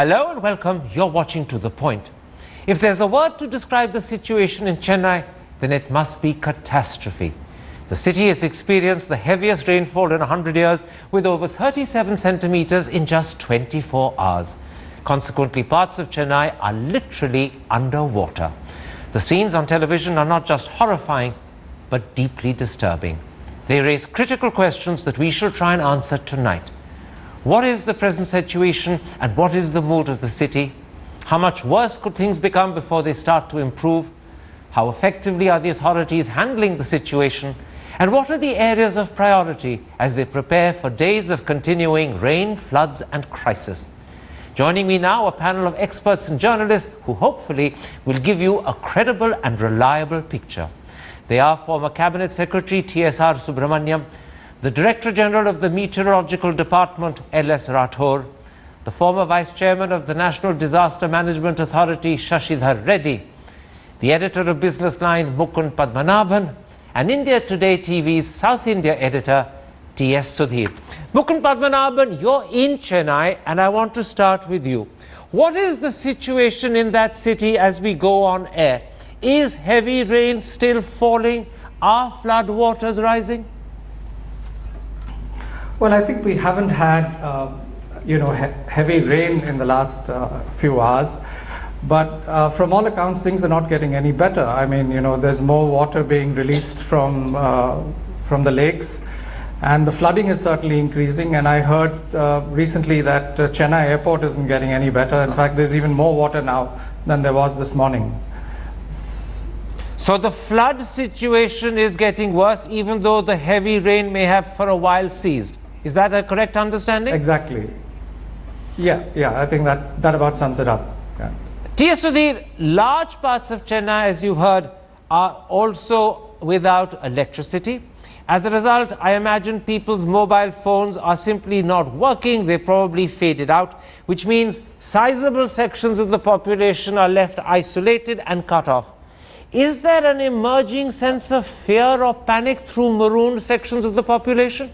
Hello and welcome. You're watching To The Point. If there's a word to describe the situation in Chennai, then it must be catastrophe. The city has experienced the heaviest rainfall in 100 years with over 37 centimeters in just 24 hours. Consequently, parts of Chennai are literally underwater. The scenes on television are not just horrifying, but deeply disturbing. They raise critical questions that we shall try and answer tonight. What is the present situation and what is the mood of the city? How much worse could things become before they start to improve? How effectively are the authorities handling the situation? And what are the areas of priority as they prepare for days of continuing rain, floods and crisis? Joining me now, a panel of experts and journalists who hopefully will give you a credible and reliable picture. They are former Cabinet Secretary T.S.R. Subramaniam, the Director General of the Meteorological Department, L.S. Rathore, the former Vice Chairman of the National Disaster Management Authority, Shashidhar Reddy, the Editor of Business Line, Mukund Padmanabhan, and India Today TV's South India Editor, T.S. Sudhir. Mukund Padmanabhan, you're in Chennai, and I want to start with you. What is the situation in that city as we go on air? Is heavy rain still falling? Are flood waters rising? Well, I think we haven't had, heavy rain in the last few hours, but from all accounts, things are not getting any better. I mean, there's more water being released from the lakes, and the flooding is certainly increasing. And I heard recently that Chennai airport isn't getting any better. In fact, there's even more water now than there was this morning. So the flood situation is getting worse, even though the heavy rain may have for a while ceased. Is that a correct understanding? Exactly. Yeah, I think that about sums it up. Yeah. T.S. Sudhir, large parts of Chennai, as you've heard, are also without electricity. As a result, I imagine people's mobile phones are simply not working. They probably faded out, which means sizable sections of the population are left isolated and cut off. Is there an emerging sense of fear or panic through marooned sections of the population?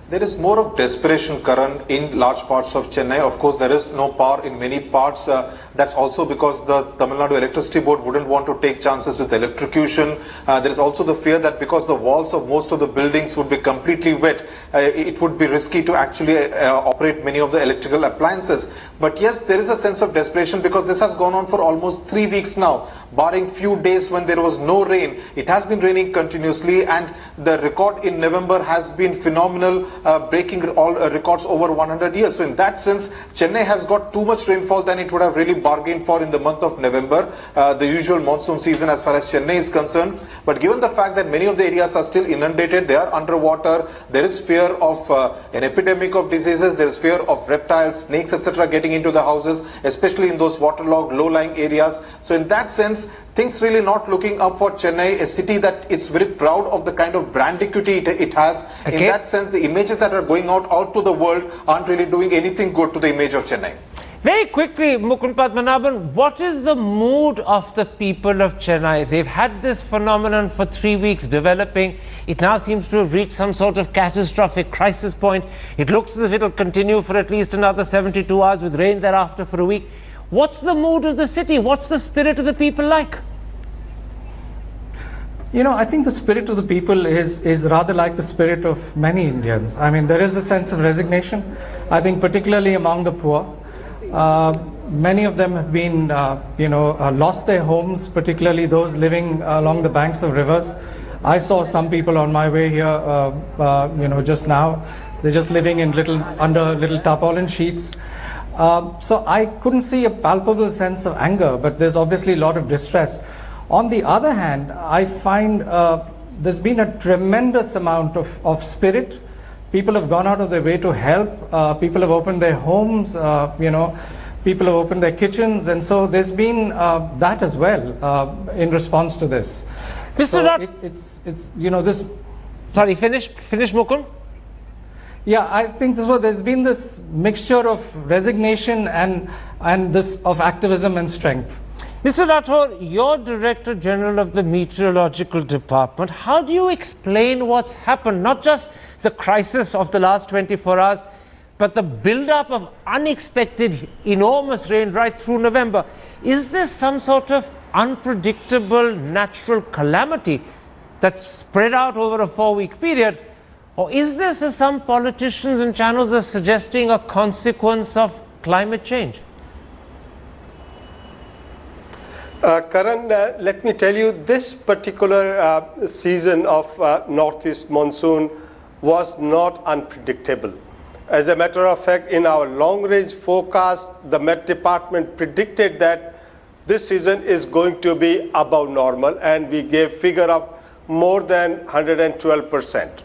There is more of desperation, Karan, in large parts of Chennai. Of course, there is no power in many parts. That's also because the Tamil Nadu Electricity Board wouldn't want to take chances with electrocution. There is also the fear that because the walls of most of the buildings would be completely wet, it would be risky to actually operate many of the electrical appliances. But yes, there is a sense of desperation because this has gone on for almost 3 weeks now, barring few days when there was no rain. It has been raining continuously, and the record in November has been phenomenal, breaking all records over 100 years. So in that sense, Chennai has got too much rainfall than it would have really bargained for in the month of November, the usual monsoon season as far as Chennai is concerned. But given the fact that many of the areas are still inundated, they are underwater, there is fear of an epidemic of diseases, there is fear of reptiles, snakes, etc. getting into the houses, especially in those waterlogged, low-lying areas. So in that sense, things really not looking up for Chennai, a city that is very proud of the kind of brand equity it has. Okay. In that sense, the images that are going out to the world aren't really doing anything good to the image of Chennai. Very quickly, Mukund Padmanabhan, what is the mood of the people of Chennai? They've had this phenomenon for 3 weeks developing. It now seems to have reached some sort of catastrophic crisis point. It looks as if it'll continue for at least another 72 hours with rain thereafter for a week. What's the mood of the city? What's the spirit of the people like? I think the spirit of the people is rather like the spirit of many Indians. I mean, there is a sense of resignation, I think particularly among the poor. Many of them have been, lost their homes, particularly those living along the banks of rivers. I saw some people on my way here, just now. They're just living in under little tarpaulin sheets. So I couldn't see a palpable sense of anger, but there's obviously a lot of distress. On the other hand, I find there's been a tremendous amount of spirit. People have gone out of their way to help. People have opened their homes, people have opened their kitchens. And so there's been that as well in response to this. Sorry, finish Mukund. Yeah, I think there's been this mixture of resignation and this of activism and strength. Mr. Rathore, you're Director General of the Meteorological Department. How do you explain what's happened? Not just the crisis of the last 24 hours, but the build-up of unexpected enormous rain right through November. Is this some sort of unpredictable natural calamity that's spread out over a 4-week period? Or is this, as some politicians and channels are suggesting, a consequence of climate change? Karan, let me tell you, this particular season of northeast monsoon was not unpredictable. As a matter of fact, in our long-range forecast, the Met Department predicted that this season is going to be above normal, and we gave figure of more than 112%.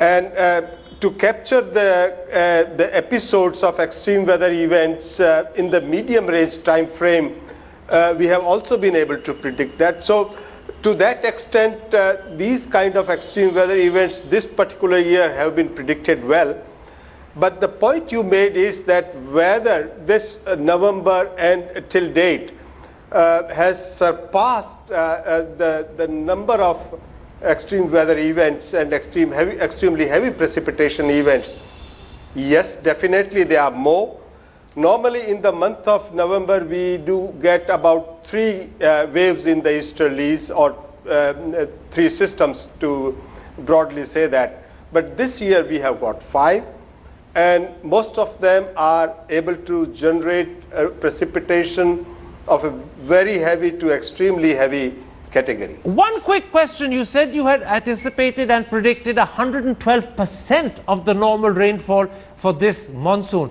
And to capture the episodes of extreme weather events in the medium range time frame, we have also been able to predict that. So to that extent, these kind of extreme weather events this particular year have been predicted well. But the point you made is that whether this November and till date has surpassed the number of extreme weather events and extremely heavy precipitation events. Yes, definitely there are more. Normally in the month of November we do get about 3 waves in the easterlies, or 3 systems to broadly say that. But this year we have got 5, and most of them are able to generate precipitation of a very heavy to extremely heavy category. One quick question. You said you had anticipated and predicted 112% of the normal rainfall for this monsoon.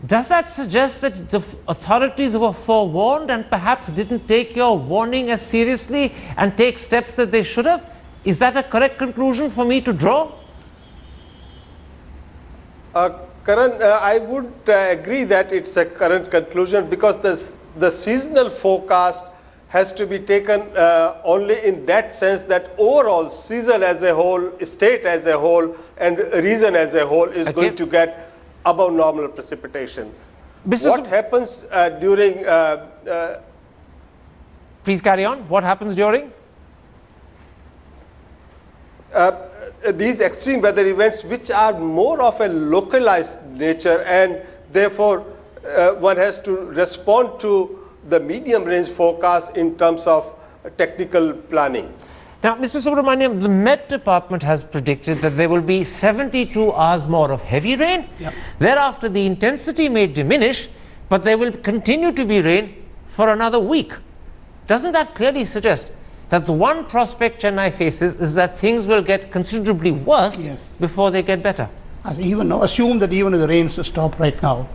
Does that suggest that the authorities were forewarned and perhaps didn't take your warning as seriously and take steps that they should have? Is that a correct conclusion for me to draw? Karan, I would agree that it's a current conclusion, because the seasonal forecast has to be taken only in that sense that overall season as a whole, state as a whole, and region as a whole is going to get above normal precipitation. What happens during... Please carry on. What happens during? These extreme weather events, which are more of a localized nature, and therefore one has to respond to the medium range forecast in terms of technical planning. Now, Mr. Subramaniam, the Met Department has predicted that there will be 72 hours more of heavy rain. Yep. Thereafter, the intensity may diminish, but there will continue to be rain for another week. Doesn't that clearly suggest that the one prospect Chennai faces is that things will get considerably worse before they get better? And even now, assume that even if the rains stop right now,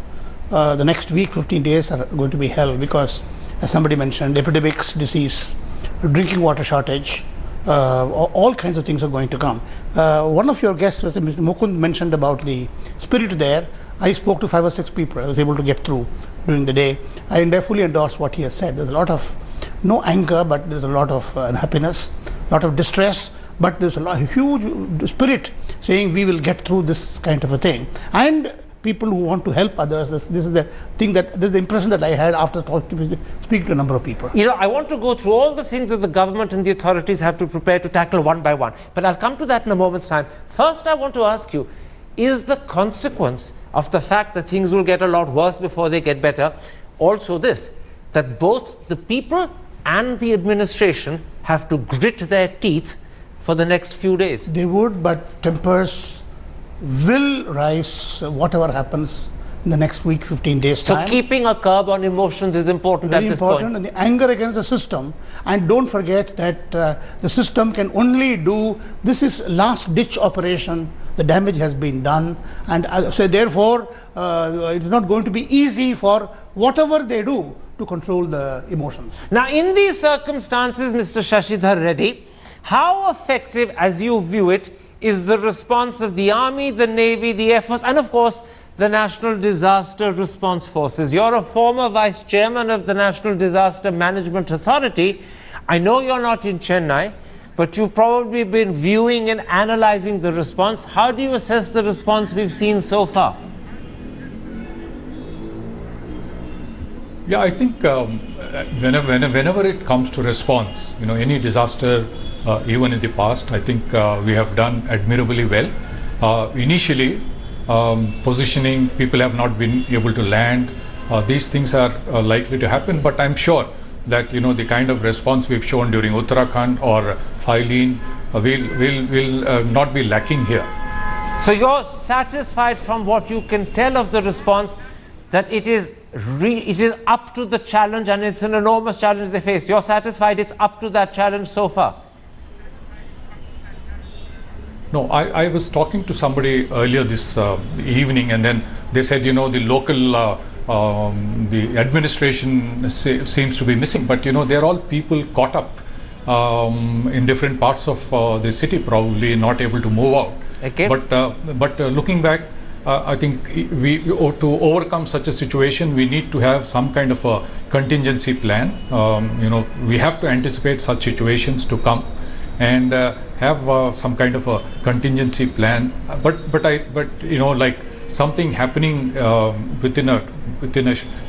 the next week, 15 days are going to be hell, because, as somebody mentioned, epidemics, disease, drinking water shortage, all kinds of things are going to come. One of your guests, Mr. Mukund, mentioned about the spirit there. I spoke to 5 or 6 people. I was able to get through during the day. I fully endorse what he has said. There's a lot of, no anger, but there's a lot of unhappiness, a lot of distress, but there's a huge spirit saying we will get through this kind of a thing. And people who want to help others, this is the thing that, this is the impression that I had after speaking to a number of people. You know, I want to go through all the things that the government and the authorities have to prepare to tackle one by one, but I'll come to that in a moment's time. First, I want to ask you, is the consequence of the fact that things will get a lot worse before they get better also this, that both the people and the administration have to grit their teeth for the next few days? They would, but tempers will rise whatever happens in the next week, 15 days time. So keeping a curb on emotions is important at this point. And the anger against the system, and don't forget that the system can only do, this is last ditch operation, the damage has been done, and so therefore it's not going to be easy for whatever they do to control the emotions. Now in these circumstances, Mr. Shashidhar Reddy, how effective, as you view it, is the response of the Army, the Navy, the Air Force, and of course the National Disaster Response Forces? You're a former Vice Chairman of the National Disaster Management Authority. I know you're not in Chennai, but you've probably been viewing and analyzing the response. How do you assess the response we've seen so far? Yeah, I think whenever it comes to response, you know, any disaster, even in the past, I think we have done admirably well. Initially, positioning, people have not been able to land. These things are likely to happen, but I'm sure that the kind of response we've shown during Uttarakhand or Thailand will not be lacking here. So you're satisfied from what you can tell of the response that it is up to the challenge, and it's an enormous challenge they face. You're satisfied it's up to that challenge so far? No, I was talking to somebody earlier this evening, and then they said, the local, the administration seems to be missing, but they're all people caught up in different parts of the city, probably not able to move out. Okay. But looking back, I think to overcome such a situation, we need to have some kind of a contingency plan. We have to anticipate such situations to come, and have some kind of a contingency plan. But like something happening within a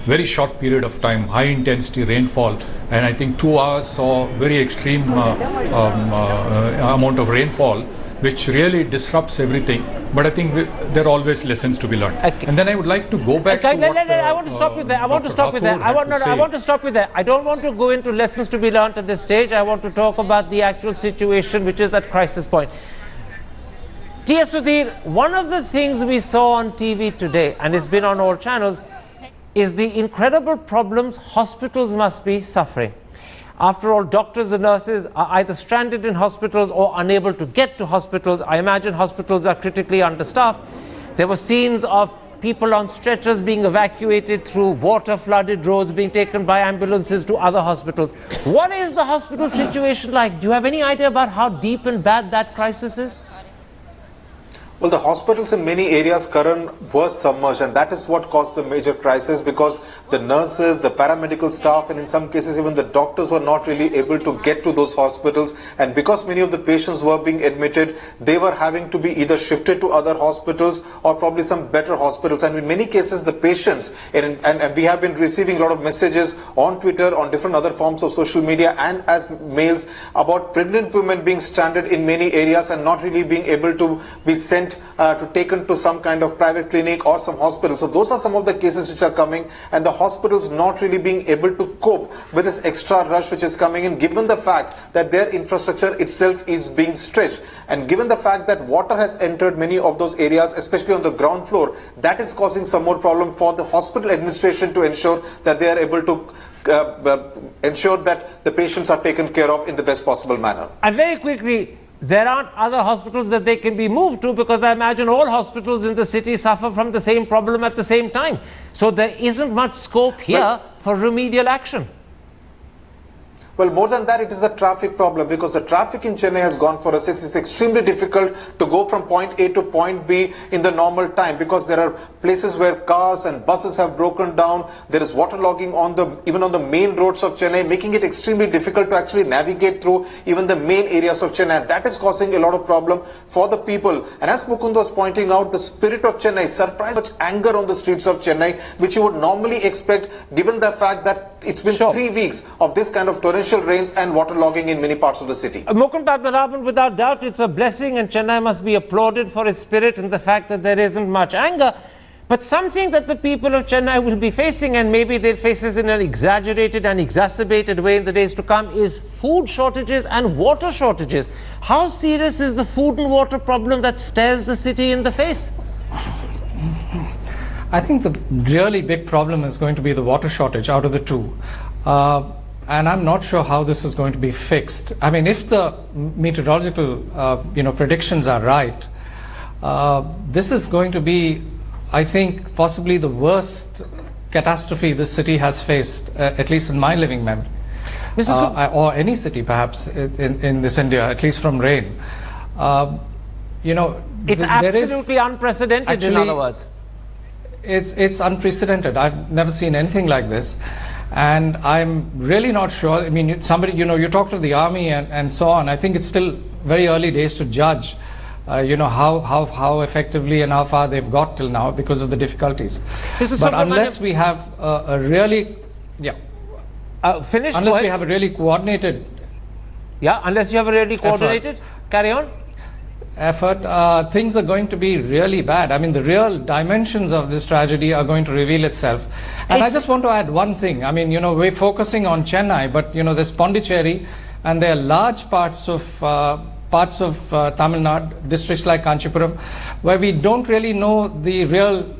very short period of time, high intensity rainfall, and I think 2 hours saw very extreme amount of rainfall, which really disrupts everything. But I think there are always lessons to be learned. Okay. And then I would like to go back to what, I want to stop you there. I want to stop you there. I want to stop you there. I don't want to go into lessons to be learned at this stage. I want to talk about the actual situation, which is at crisis point. T.S. Sudhir, one of the things we saw on TV today, and it's been on all channels, is the incredible problems hospitals must be suffering. After all, doctors and nurses are either stranded in hospitals or unable to get to hospitals. I imagine hospitals are critically understaffed. There were scenes of people on stretchers being evacuated through water-flooded roads, being taken by ambulances to other hospitals. What is the hospital situation like? Do you have any idea about how deep and bad that crisis is? Well, the hospitals in many areas, Karan, were submerged, and that is what caused the major crisis, because the nurses, the paramedical staff, and in some cases even the doctors were not really able to get to those hospitals. And because many of the patients were being admitted, they were having to be either shifted to other hospitals or probably some better hospitals. And in many cases, the patients, and we have been receiving a lot of messages on Twitter, on different other forms of social media, and as mails about pregnant women being stranded in many areas and not really being able to be sent to taken to some kind of private clinic or some hospital. So those are some of the cases which are coming, and the hospitals not really being able to cope with this extra rush which is coming in, given the fact that their infrastructure itself is being stretched, and given the fact that water has entered many of those areas, especially on the ground floor. That is causing some more problem for the hospital administration to ensure that they are able to ensure that the patients are taken care of in the best possible manner. And very quickly, there aren't other hospitals that they can be moved to, because I imagine all hospitals in the city suffer from the same problem at the same time. So there isn't much scope here for remedial action. Well, more than that, it is a traffic problem, because the traffic in Chennai has gone for a 6. It's extremely difficult to go from point A to point B in the normal time, because there are places where cars and buses have broken down. There is waterlogging even on the main roads of Chennai, making it extremely difficult to actually navigate through even the main areas of Chennai. That is causing a lot of problem for the people. And as Mukund was pointing out, the spirit of Chennai, surprise such anger on the streets of Chennai, which you would normally expect, given the fact that it's been 3 weeks of this kind of torrential rains and waterlogging in many parts of the city. Mukund Padmanabhan, without doubt, it's a blessing, and Chennai must be applauded for its spirit and the fact that there isn't much anger. But something that the people of Chennai will be facing, and maybe they'll face this in an exaggerated and exacerbated way in the days to come, is food shortages and water shortages. How serious is the food and water problem that stares the city in the face? I think the really big problem is going to be the water shortage out of the two. And I'm not sure how this is going to be fixed. I mean, if the meteorological predictions are right, this is going to be, I think, possibly the worst catastrophe this city has faced, at least in my living memory. Or any city perhaps in this India, at least from rain. It's absolutely unprecedented, in other words. It's unprecedented. I've never seen anything like this. And I'm really not sure. I mean, you talk to the army and so on. I think it's still very early days to judge, how effectively and how far they've got till now because of the difficulties. But unless we have a really, unless we have a really coordinated. Yeah, unless you have a really coordinated, carry on. effort, things are going to be really bad. I mean, the real dimensions of this tragedy are going to reveal itself. And I just want to add one thing. I mean, we're focusing on Chennai, but there's Pondicherry, and there are large parts of Tamil Nadu, districts like Kanchipuram, where we don't really know the real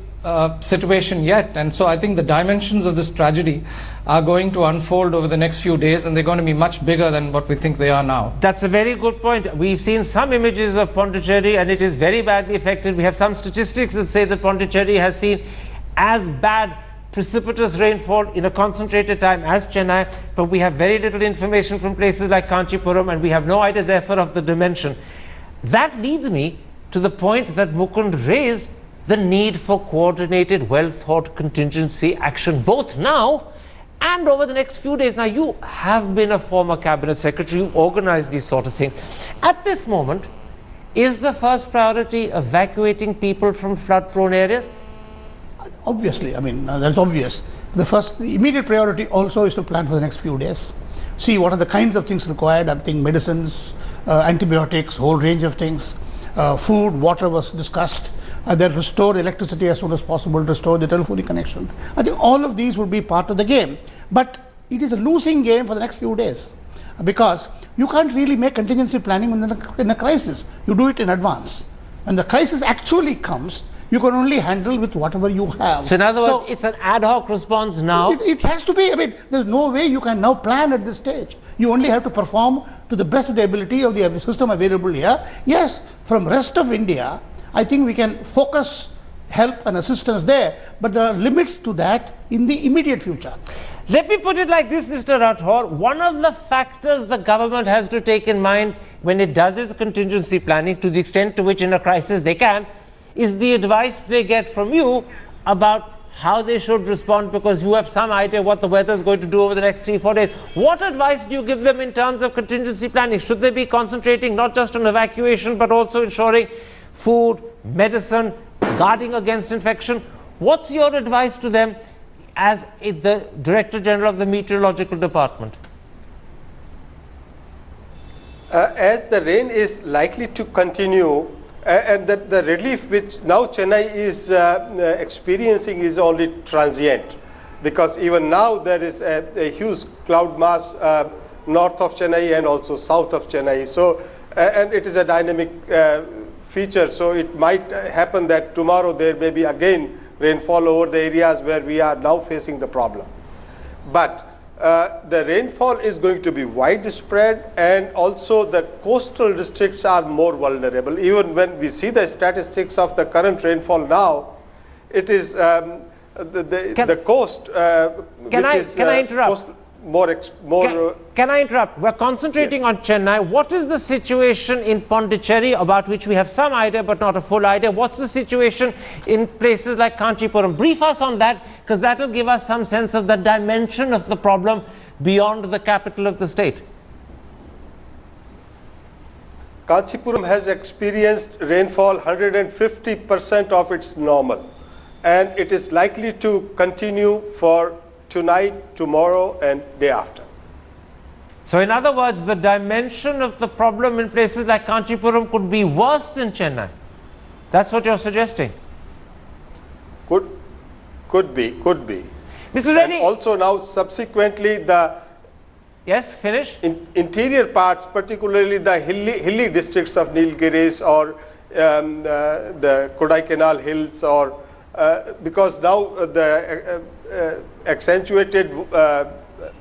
situation yet. And so I think the dimensions of this tragedy are going to unfold over the next few days, and they're going to be much bigger than what we think they are now. That's a very good point. We've seen some images of Pondicherry and it is very badly affected. We have some statistics that say that Pondicherry has seen as bad precipitous rainfall in a concentrated time as Chennai, but we have very little information from places like Kanchipuram, and we have no idea therefore of the dimension. That leads me to the point that Mukund raised, the need for coordinated, well-thought contingency action, both now and over the next few days. Now, you have been a former cabinet secretary, you organize these sort of things. At this moment, is the first priority evacuating people from flood-prone areas? Obviously, I mean, that's obvious. The immediate priority also is to plan for the next few days. See what are the kinds of things required. I think medicines, antibiotics, whole range of things. Food, water was discussed. Then restore electricity as soon as possible, restore the telephonic connection. I think all of these will be part of the game. But it is a losing game for the next few days, because you can't really make contingency planning in a crisis. You do it in advance. When the crisis actually comes, you can only handle with whatever you have. So in other words, it's an ad hoc response now. It has to be. I mean, there's no way you can now plan at this stage. You only have to perform to the best of the ability of the system available here. Yes, from rest of India, I think we can focus help and assistance there, but there are limits to that in the immediate future. Let me put it like this, Mr. Rathore. One of the factors the government has to take in mind when it does its contingency planning, to the extent to which in a crisis they can, is the advice they get from you about how they should respond, because you have some idea what the weather is going to do over the next 3-4 days. What advice do you give them in terms of contingency planning? Should they be concentrating not just on evacuation, but also ensuring food, medicine, guarding against infection? What's your advice to them as the Director General of the Meteorological Department? As the rain is likely to continue, and that the relief which now Chennai is experiencing is only transient, because even now there is a huge cloud mass north of Chennai and also south of Chennai. So, and it is a dynamic feature, so it might happen that tomorrow there may be again rainfall over the areas where we are now facing the problem. But the rainfall is going to be widespread, and also the coastal districts are more vulnerable. Even when we see the statistics of the current rainfall now, it is the coast Can I interrupt? Can I interrupt? We're concentrating on Chennai. What is the situation in Pondicherry, about which we have some idea but not a full idea? What's the situation in places like Kanchipuram? Brief us on that, because that will give us some sense of the dimension of the problem beyond the capital of the state. Kanchipuram has experienced rainfall 150% of its normal, and it is likely to continue for tonight, tomorrow, and day after. So in other words, the dimension of the problem in places like Kanchipuram could be worse than Chennai. That's what you're suggesting. Could be. Mr. Reddy. And also now subsequently the Yes, finish. interior parts, particularly the hilly districts of Nilgiris or the Kodaikanal hills, or because now the accentuated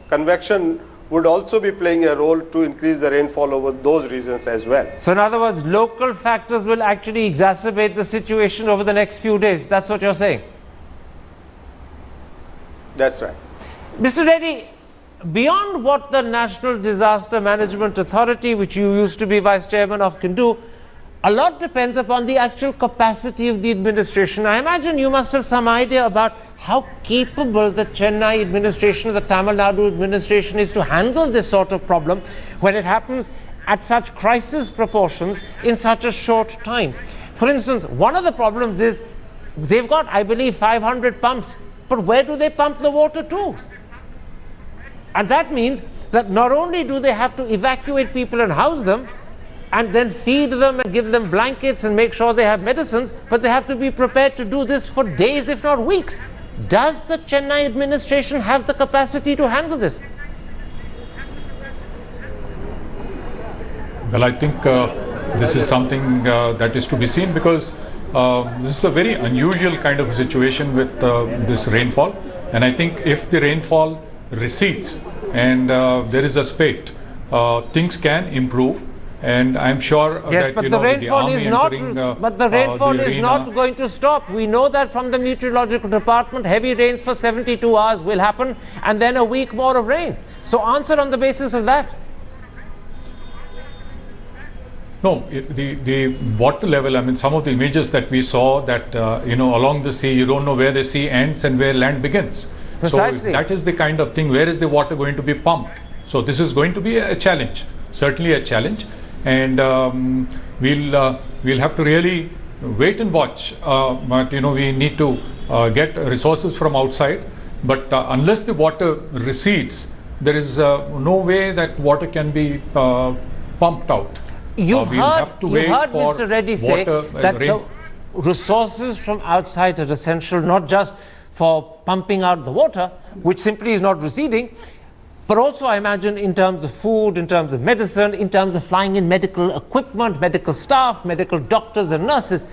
convection would also be playing a role to increase the rainfall over those regions as well. So in other words, local factors will actually exacerbate the situation over the next few days. That's what you're saying? That's right. Mr. Reddy, beyond what the National Disaster Management Authority, which you used to be Vice Chairman of, can do, a lot depends upon the actual capacity of the administration. I imagine you must have some idea about how capable the Chennai administration, the Tamil Nadu administration is to handle this sort of problem when it happens at such crisis proportions in such a short time. For instance, one of the problems is they've got, I believe, 500 pumps, but where do they pump the water to? And that means that not only do they have to evacuate people and house them, and then feed them and give them blankets and make sure they have medicines, but they have to be prepared to do this for days, if not weeks. Does the Chennai administration have the capacity to handle this? Well, I think this is something that is to be seen, because this is a very unusual kind of situation with this rainfall. And I think if the rainfall recedes and there is a spate, things can improve. And I'm sure yes, that, but the rainfall is not. But the rainfall is not going to stop. We know that from the Meteorological Department. Heavy rains for 72 hours will happen, and then a week more of rain. So answer on the basis of that. No, the water level, I mean, some of the images that we saw that, along the sea, you don't know where the sea ends and where land begins. Precisely. So that is the kind of thing, where is the water going to be pumped? So this is going to be a challenge, certainly a challenge. And we'll have to really wait and watch. But, we need to get resources from outside. But unless the water recedes, there is no way that water can be pumped out. You've heard Mr. Reddy say that the resources from outside are essential, not just for pumping out the water, which simply is not receding, but also, I imagine, in terms of food, in terms of medicine, in terms of flying in medical equipment, medical staff, medical doctors and nurses.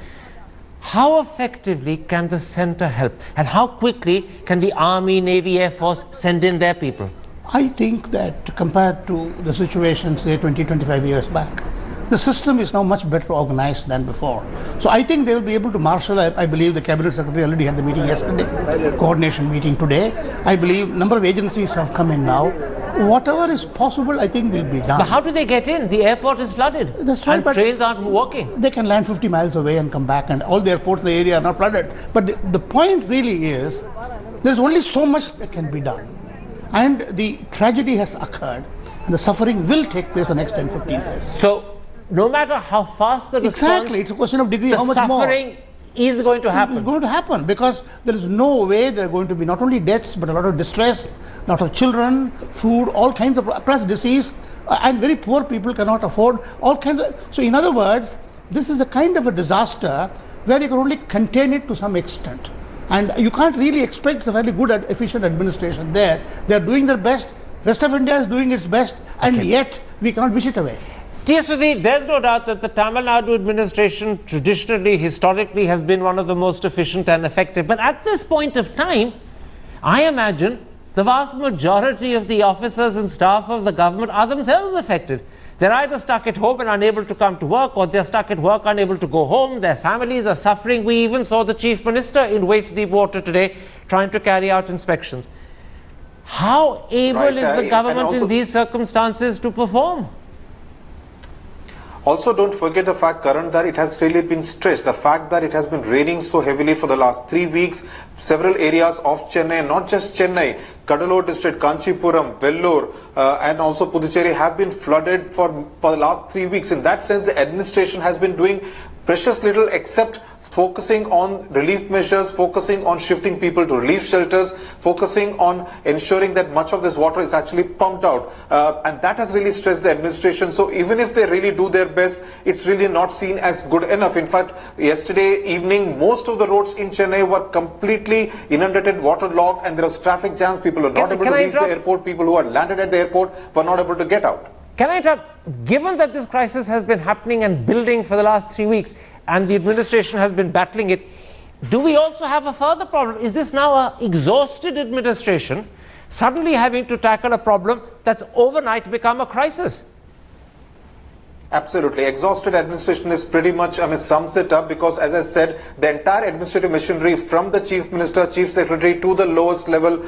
How effectively can the centre help? And how quickly can the Army, Navy, Air Force send in their people? I think that compared to the situation, say, 20-25 years back, the system is now much better organized than before. So I think they will be able to marshal. I believe the Cabinet Secretary already had the meeting yesterday, coordination meeting today. I believe a number of agencies have come in now. Whatever is possible, I think, will be done. But how do they get in? The airport is flooded. That's right, and but trains aren't working. They can land 50 miles away and come back, and all the airports in the area are not flooded. But the point really is, there's only so much that can be done. And the tragedy has occurred, and the suffering will take place the next 10-15 years. So, no matter how fast the response, exactly, it's a question of degree, how much more. The suffering is going to happen. It's going to happen, because there is no way there are going to be not only deaths, but a lot of distress, a lot of children, food, all kinds of, plus disease, and very poor people cannot afford all kinds of. So in other words, this is a kind of a disaster where you can only contain it to some extent. And you can't really expect a very good, efficient administration there. They are doing their best. Rest of India is doing its best, and yet we cannot wish it away. TSVC, there's no doubt that the Tamil Nadu administration traditionally, historically, has been one of the most efficient and effective. But at this point of time, I imagine the vast majority of the officers and staff of the government are themselves affected. They're either stuck at home and unable to come to work, or they're stuck at work unable to go home. Their families are suffering. We even saw the Chief Minister in waist-deep water today trying to carry out inspections. How able is the government in these circumstances to perform? Also, don't forget the fact, Karan, that it has really been stretched. The fact that it has been raining so heavily for the last 3 weeks, several areas of Chennai, not just Chennai, Kadalur district, Kanchipuram, Vellore, and also Puducherry have been flooded for the last 3 weeks. In that sense, the administration has been doing precious little except focusing on relief measures, focusing on shifting people to relief shelters, focusing on ensuring that much of this water is actually pumped out. And that has really stressed the administration. So even if they really do their best, it's really not seen as good enough. In fact, yesterday evening, most of the roads in Chennai were completely inundated, waterlogged, and there was traffic jams. People were not able to reach the airport. People who had landed at the airport were not able to get out. Can I interrupt? Given that this crisis has been happening and building for the last 3 weeks, and the administration has been battling it, do we also have a further problem? Is this now an exhausted administration suddenly having to tackle a problem that's overnight become a crisis? Absolutely. Exhausted administration is pretty much, sums it up, because as I said, the entire administrative machinery from the Chief Minister, Chief Secretary to the lowest level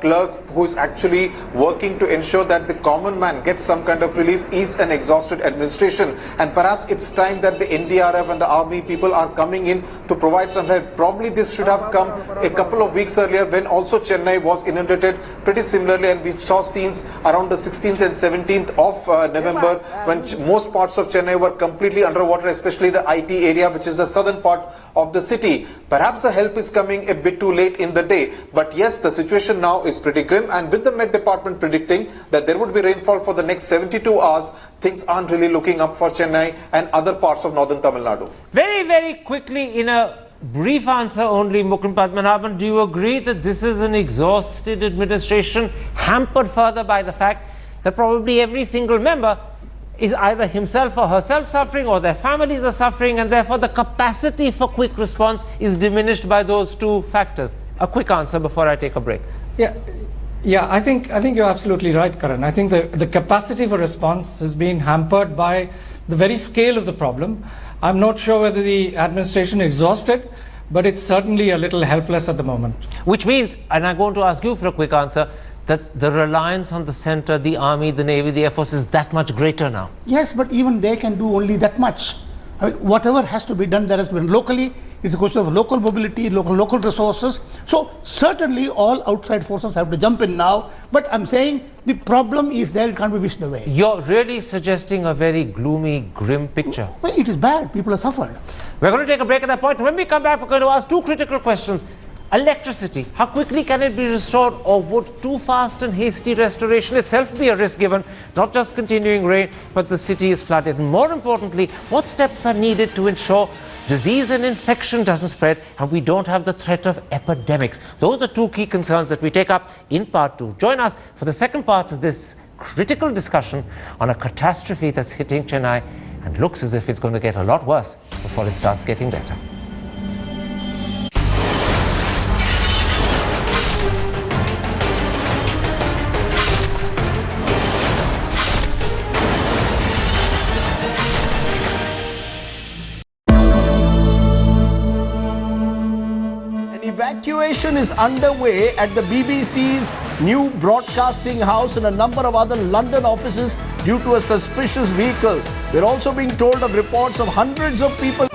clerk who is actually working to ensure that the common man gets some kind of relief is an exhausted administration. And perhaps it's time that the NDRF and the army people are coming in to provide some help. Probably this should have come a couple of weeks earlier when also Chennai was inundated pretty similarly, and we saw scenes around the 16th and 17th of November when most parts parts of Chennai were completely underwater, especially the IT area, which is the southern part of the city. Perhaps the help is coming a bit too late in the day. But yes, the situation now is pretty grim, and with the Met Department predicting that there would be rainfall for the next 72 hours, things aren't really looking up for Chennai and other parts of northern Tamil Nadu. Very, very quickly, in a brief answer only, Mukund Padmanabhan, do you agree that this is an exhausted administration, hampered further by the fact that probably every single member is either himself or herself suffering, or their families are suffering, and therefore the capacity for quick response is diminished by those two factors? A quick answer before I take a break. Yeah, I think you're absolutely right, Karan. I think the capacity for response has been hampered by the very scale of the problem. I'm not sure whether the administration is exhausted, but it's certainly a little helpless at the moment. Which means, and I'm going to ask you for a quick answer, that the reliance on the centre, the army, the navy, the air force is that much greater now. Yes, but even they can do only that much. I mean, whatever has to be done, there has been locally. It's a question of local mobility, local resources. So certainly all outside forces have to jump in now. But I'm saying the problem is there, it can't be wished away. You're really suggesting a very gloomy, grim picture. Well, it is bad. People have suffered. We're going to take a break at that point. When we come back, we're going to ask two critical questions. Electricity, how quickly can it be restored, or would too fast and hasty restoration itself be a risk, given not just continuing rain, but the city is flooded? And more importantly, what steps are needed to ensure disease and infection doesn't spread and we don't have the threat of epidemics? Those are two key concerns that we take up in part two. Join us for the second part of this critical discussion on a catastrophe that's hitting Chennai and looks as if it's going to get a lot worse before it starts getting better. Evacuation is underway at the BBC's new broadcasting house and a number of other London offices due to a suspicious vehicle. We're also being told of reports of hundreds of people